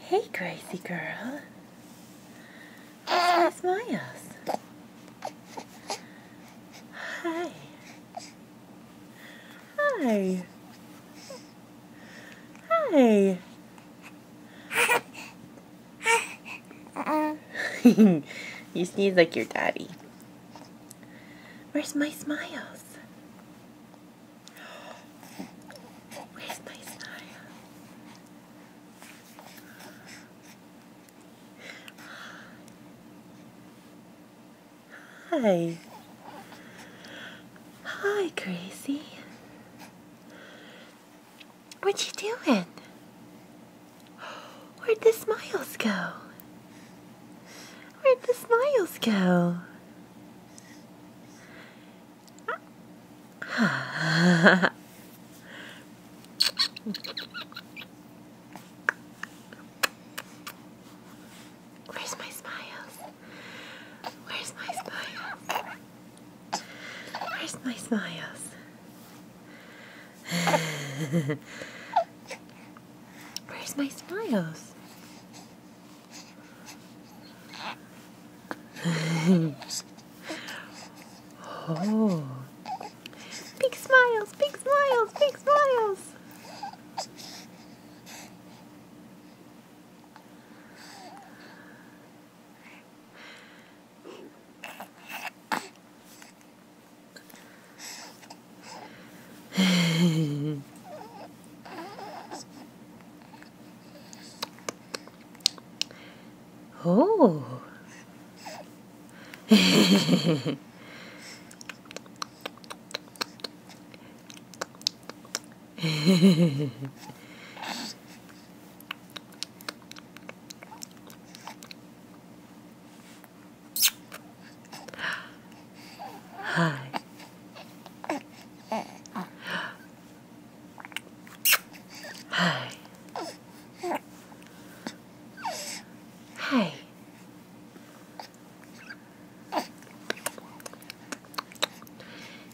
Hey, crazy girl. Where's my smiles? Hi. Hi. Hi. You sneeze like your daddy. Where's my smiles? Where's my smile? Hi. Hi, crazy. What you doing? Where'd the smiles go? Where'd the smiles go? Where's my smiles? Where's my smiles? Where's my smiles? Where's my smiles? Oh. Big smiles, big smiles, big smiles. Oh. Hi. Hi. Hi.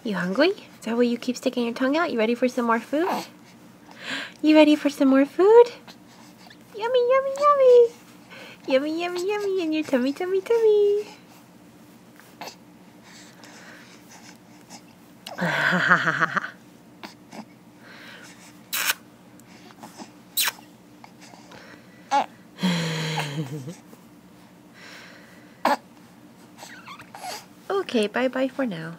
You hungry? Is that why you keep sticking your tongue out? You ready for some more food? You ready for some more food? Yummy, yummy, yummy. Yummy, yummy, yummy in your tummy, tummy, tummy. Okay, bye-bye for now.